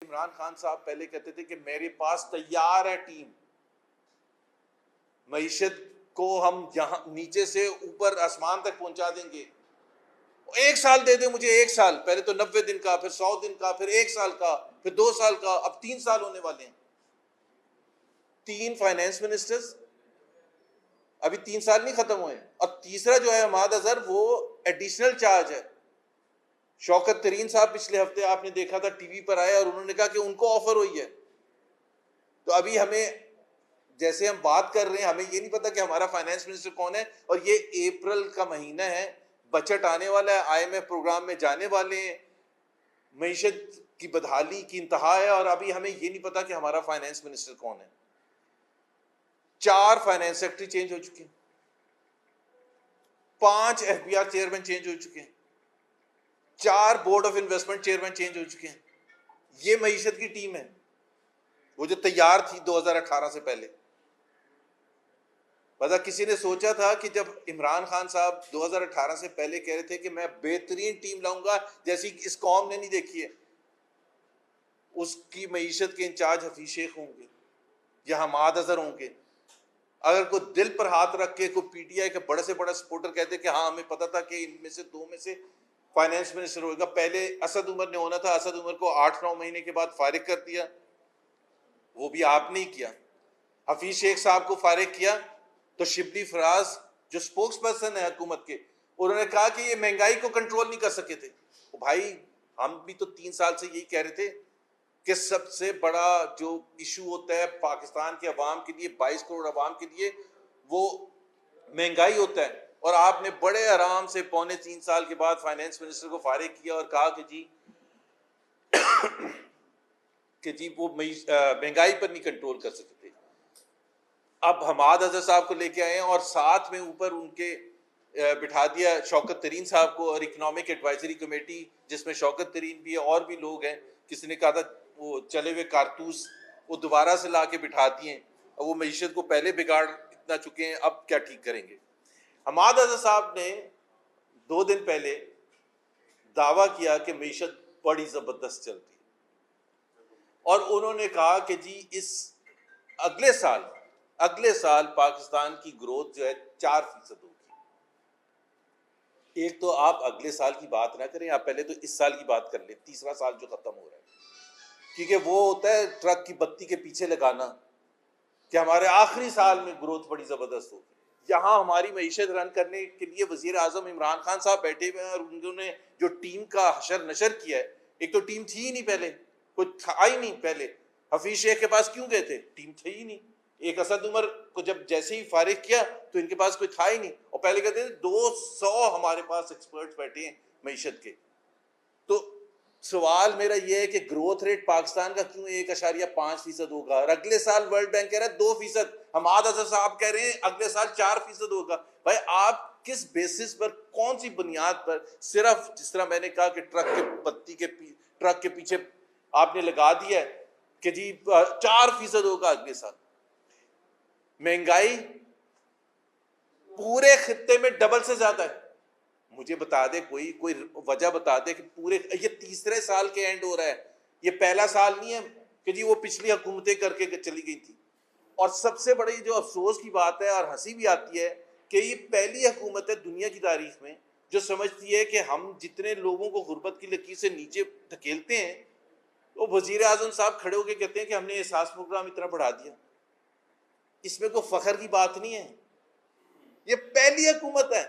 عمران خان صاحب پہلے کہتے تھے کہ میرے پاس تیار ہے ٹیم، معیشت کو ہم یہاں نیچے سے اوپر آسمان تک پہنچا دیں گے، 1 سال دے دیں مجھے، 1 سال، پہلے تو 90 دن کا، پھر 100 دن کا، پھر 1 سال کا، پھر 2 سال کا، اب 3 سال ہونے والے ہیں۔ 3 فائنینس منسٹرز، ابھی 3 سال نہیں ختم ہوئے، اور تیسرا جو ہے حماد اظہر، وہ ایڈیشنل چارج ہے۔ شوکت ترین صاحب پچھلے ہفتے آپ نے دیکھا تھا ٹی وی پر آئے اور انہوں نے کہا کہ ان کو آفر ہوئی ہے۔ تو ابھی ہمیں، جیسے ہم بات کر رہے ہیں، ہمیں یہ نہیں پتا کہ ہمارا فائنینس منسٹر کون ہے، اور یہ اپریل کا مہینہ ہے، بجٹ آنے والا ہے، IMF پروگرام میں جانے والے ہیں، معیشت کی بدحالی کی انتہا ہے، اور ابھی ہمیں یہ نہیں پتا کہ ہمارا فائنینس منسٹر کون ہے۔ 4 فائنینس سیکٹری چینج ہو چکے ہیں، 5 FBR چیئرمین چینج ہو چکے ہیں، 4 board of investment chairman change ہو چکے ہیں۔ یہ معیشت کی ٹیم ہے، وہ جو تیار تھی 2018 سے پہلے۔ پتہ کسی نے سوچا تھا کہ جب عمران خان صاحب 2018 سے پہلے کہہ رہے تھے کہ میں بہترین ٹیم لاؤں گا جیسی اس قوم نے نہیں دیکھی ہے، اس کی معیشت کے انچارج حفیظ شیخ ہوں گے یا حماد اظہر ہوں گے؟ اگر کوئی دل پر ہاتھ رکھ کے کوئی PTI کا بڑے سے بڑا سپورٹر کہتے کہ ہاں ہمیں پتا تھا کہ ان میں سے 2 میں سے فائنینس منسٹر ہوگا، پہلے اسد عمر نے ہونا تھا، اسد عمر کو 8-9 مہینے کے بعد فارغ کر دیا، وہ بھی آپ نے ہی کیا۔ حفیظ شیخ صاحب کو فارغ کیا تو شبلی فراز جو سپوکس پرسن ہے حکومت کے، انہوں نے کہا کہ یہ مہنگائی کو کنٹرول نہیں کر سکے تھے۔ بھائی ہم بھی تو 3 سال سے یہی کہہ رہے تھے کہ سب سے بڑا جو ایشو ہوتا ہے پاکستان کے عوام کے لیے، 22 کروڑ عوام کے لیے، وہ مہنگائی ہوتا ہے، اور آپ نے بڑے آرام سے 3.25 سال کے بعد فائنینس منسٹر کو فارغ کیا اور کہا کہ جی وہ مہنگائی پر نہیں کنٹرول کر سکتے تھے۔ اب حماد اظہر صاحب کو لے کے آئے ہیں اور ساتھ میں اوپر ان کے بٹھا دیا شوکت ترین صاحب کو، اور اکنامک ایڈوائزری کمیٹی جس میں شوکت ترین بھی ہے اور بھی لوگ ہیں۔ کسی نے کہا تھا وہ چلے ہوئے کارتوس وہ دوبارہ سے لا کے بٹھا دیے، اور وہ معیشت کو پہلے بگاڑ اتنا چکے ہیں، اب کیا ٹھیک کریں گے؟ حماد اظہر صاحب نے 2 دن پہلے دعویٰ کیا کہ معیشت بڑی زبردست چلتی ہے، اور انہوں نے کہا کہ جی اس اگلے سال پاکستان کی گروتھ جو ہے 4% ہوگی۔ ایک تو آپ اگلے سال کی بات نہ کریں، آپ پہلے تو اس سال کی بات کر لیں، تیسرا سال جو ختم ہو رہا ہے، کیونکہ وہ ہوتا ہے ٹرک کی بتی کے پیچھے لگانا کہ ہمارے آخری سال میں گروتھ بڑی زبردست ہوگی۔ یہاں ہماری معیشت رن کرنے کے لیے وزیر اعظم عمران خان صاحب بیٹھے ہوئے ہیں، اور انہوں نے جو ٹیم کا حشر نشر کیا ہے، ایک تو ٹیم تھی ہی نہیں پہلے، کوئی تھا ہی نہیں پہلے۔ حفیظ شیخ کے پاس کیوں گئے تھے؟ ٹیم تھی ہی نہیں۔ ایک اسد عمر کو جب جیسے ہی فارغ کیا تو ان کے پاس کوئی تھا ہی نہیں، اور پہلے کہتے تھے 200 ہمارے پاس ایکسپرٹس بیٹھے ہیں معیشت کے۔ تو سوال میرا یہ ہے کہ گروتھ ریٹ پاکستان کا کیوں 1.5% ہوگا، اور اگلے سال ورلڈ بینک کہہ رہا ہے 2%، حماد اظہر صاحب کہہ رہے ہیں اگلے سال 4% ہوگا۔ بھائی آپ کس بیسس پر، کون سی بنیاد پر؟ صرف جس طرح میں نے کہا کہ ٹرک کے پیچھے آپ نے لگا دیا ہے کہ جی 4% ہوگا اگلے سال۔ مہنگائی پورے خطے میں ڈبل سے زیادہ ہے۔ مجھے بتا دے کوئی وجہ بتا دے کہ یہ تیسرے سال کے اینڈ ہو رہا ہے، یہ پہلا سال نہیں ہے کہ جی وہ پچھلی حکومتیں کر کے چلی گئی تھی۔ اور سب سے بڑی جو افسوس کی بات ہے اور ہنسی بھی آتی ہے کہ یہ پہلی حکومت ہے دنیا کی تاریخ میں جو سمجھتی ہے کہ ہم جتنے لوگوں کو غربت کی لکیر سے نیچے دھکیلتے ہیں، وہ وزیر اعظم صاحب کھڑے ہو کے کہتے ہیں کہ ہم نے احساس پروگرام اتنا بڑھا دیا۔ اس میں کوئی فخر کی بات نہیں ہے، یہ پہلی حکومت ہے۔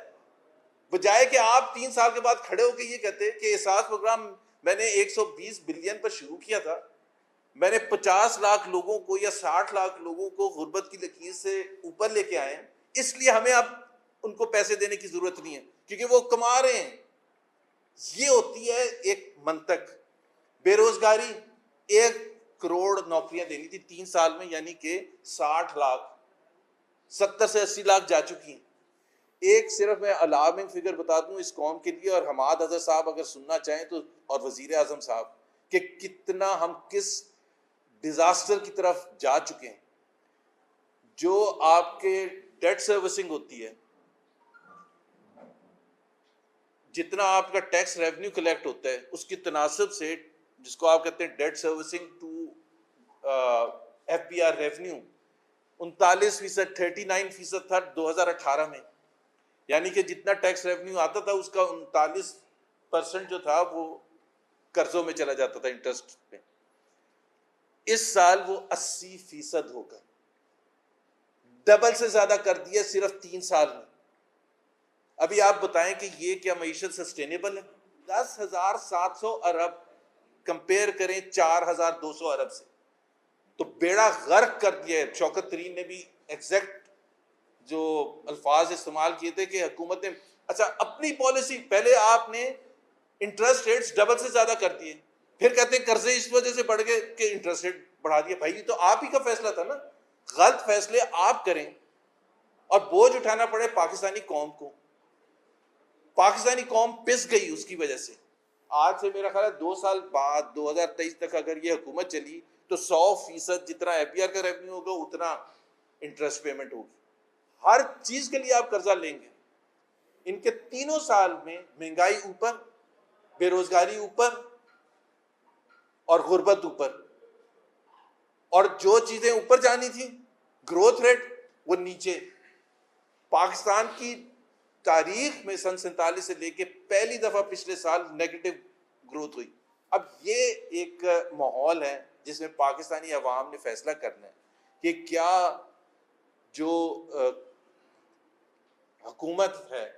بجائے کہ آپ 3 سال کے بعد کھڑے ہو کے یہ کہتے کہ احساس پروگرام میں نے 120 بلین پر شروع کیا تھا، میں نے 50 لاکھ لوگوں کو یا 60 لاکھ لوگوں کو غربت کی لکیر سے اوپر لے کے آئے ہیں، اس لیے ہمیں اب ان کو پیسے دینے کی ضرورت نہیں ہے کیونکہ وہ کما رہے ہیں۔ یہ ہوتی ہے ایک منطق۔ بے روزگاری 1 کروڑ نوکریاں دینی تھی 3 سال میں، یعنی کہ 60 لاکھ، 70 سے 80 لاکھ جا چکی ہیں۔ ایک صرف میں الارمنگ فگر بتا دوں اس قوم کے لیے، اور حماد اظہر صاحب اگر سننا چاہیں تو، اور وزیر اعظم صاحب، کہ کتنا ہم کس ڈیزاسٹر کی طرف جا چکے ہیں۔ جو آپ کے ڈیٹ سروسنگ ہوتی ہے، جتنا آپ کا ٹیکس ریونیو کلیکٹ ہوتا ہے، اس کی تناسب سے جس کو آپ کہتے ہیں debt servicing to F B R revenue, 39%، 39% تھا 2018 میں، یعنی کہ جتنا ٹیکس ریونیو آتا تھا اس کا 39% جو تھا وہ قرضوں میں چلا جاتا تھا، انٹرسٹ پہ۔ اس سال وہ 80% ہوگا، ڈبل سے زیادہ کر دیا صرف 3 سال میں۔ ابھی آپ بتائیں کہ یہ کیا معیشت سسٹینیبل ہے؟ 10,700 ارب کمپیئر کریں 4,200 ارب سے، تو بیڑا غرق کر دیا ہے۔ شوکت ترین نے بھی ایگزیکٹ جو الفاظ استعمال کیے تھے کہ حکومت نے اچھا اپنی پالیسی، پہلے آپ نے انٹرسٹ ریٹس ڈبل سے زیادہ کر دیے، پھر کہتے ہیں قرضے اس وجہ سے بڑھ گئے کہ انٹرسٹ ریٹ بڑھا دیا۔ بھائی یہ تو آپ ہی کا فیصلہ تھا نا، غلط فیصلے آپ کریں اور بوجھ اٹھانا پڑے پاکستانی قوم کو۔ پاکستانی قوم پس گئی اس کی وجہ سے۔ آج سے میرا خیال ہے 2 سال بعد 2023 تک اگر یہ حکومت چلی تو 100% جتنا اے پی آر کا ریونیو ہوگا اتنا انٹرسٹ پیمنٹ ہوگی۔ ہر چیز کے لیے آپ قرضہ لیں گے۔ ان کے تینوں سال میں مہنگائی اوپر، بے روزگاری اوپر اور غربت اوپر، اور جو چیزیں اوپر جانی تھیں گروتھ ریٹ وہ نیچے۔ پاکستان کی تاریخ میں سن 47 سے لے کے پہلی دفعہ پچھلے سال نیگیٹو گروتھ ہوئی۔ اب یہ ایک ماحول ہے جس میں پاکستانی عوام نے فیصلہ کرنا ہے کہ کیا جو حکومت ہے،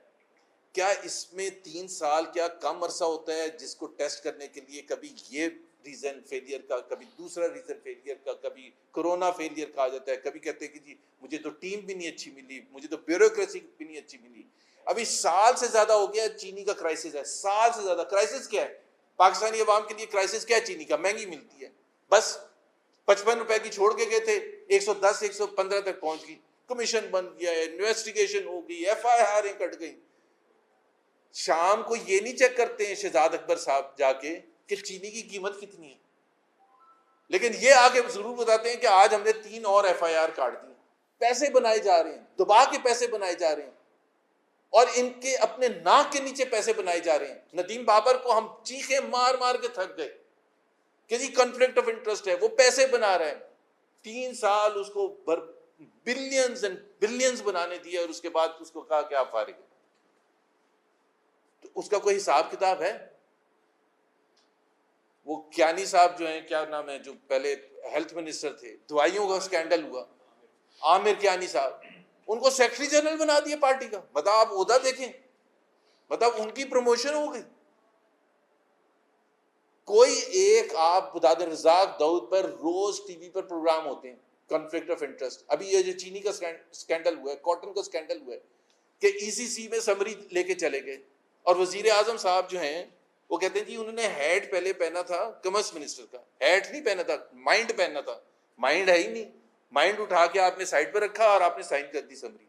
کیا اس میں 3 سال کیا کم عرصہ ہوتا ہے جس کو ٹیسٹ کرنے کے لیے کبھی یہ ریزن فیلئر کا، کبھی دوسرا ریزن فیلئر کا، کبھی کرونا فیلئر کہا جاتا ہے، کبھی کہتے ہیں کہ جی مجھے تو ٹیم بھی نہیں اچھی ملی، مجھے تو بیوروکریسی بھی نہیں اچھی ملی۔ ابھی سال سے زیادہ ہو گیا چینی کا کرائسس ہے، سال سے زیادہ۔ کرائسس کیا ہے پاکستانی عوام کے لیے؟ کرائسس کیا ہے چینی کا؟ مہنگی ملتی ہے، بس 55 روپے کی چھوڑ کے گئے تھے، 110 115 تک پہنچ گئی، کمیشن بن گیا ہے، انویسٹیگیشن ہو گئی، ایف آئی آریں کٹ گئی۔ شام کو یہ نہیں چیک کرتے ہیں شہزاد اکبر صاحب جا کے کہ چینی کی قیمت کتنی ہے، لیکن یہ آگے ضرور بتاتے ہیں کہ آج ہم نے 3 اور ایف آئی آر کاٹ دی۔ پیسے بنائے جا رہے ہیں، دبا کے پیسے بنائے جا رہے ہیں، اور ان کے اپنے ناک کے نیچے پیسے بنائے جا رہے ہیں۔ ندیم بابر کو ہم چیخیں مار مار کے تھک گئے کہ جی کنفلکٹ آف انٹرسٹ ہے، وہ پیسے بنا رہے ہیں۔ 3 سال اس کو بلینز اینڈ بلینز بنانے دیا اور اس کے بعد اس کو کہا کہ آپ فارغ ہیں۔ تو اس کا کوئی حساب کتاب ہے؟ وہ کیانی صاحب جو ہیں، کیا نام ہے، جو پہلے ہیلتھ منسٹر تھے، دوائیوں کا سکینڈل ہوا، عامر کیانی صاحب، ان کو سیکرٹری جنرل بنا دیا پارٹی کا۔ بتا آپ عہدہ دیکھیں، بتا ان کی پروموشن ہو گئی۔ کوئی ایک آپ بتا دیں، رزاق داؤد پر روز ٹی وی پر پروگرام ہوتے ہیں کنفلکٹ آف انٹرسٹ۔ ابھی یہ جو چینی کا سکینڈل ہوا ہے، کاٹن کا سکینڈل ہوا ہے کہ ای سی سی میں سمری لے کے چلے گئے، اور وزیر اعظم صاحب جو ہیں وہ کہتے ہیں جی انہوں نے ہیٹ پہلے پہنا تھا کمرس منسٹر کا، ہیٹ نہیں پہنا تھا، مائنڈ پہننا تھا۔ مائنڈ ہے ہی نہیں، مائنڈ اٹھا کے آپ نے سائڈ پہ رکھا اور آپ نے سائن کر دی سمری۔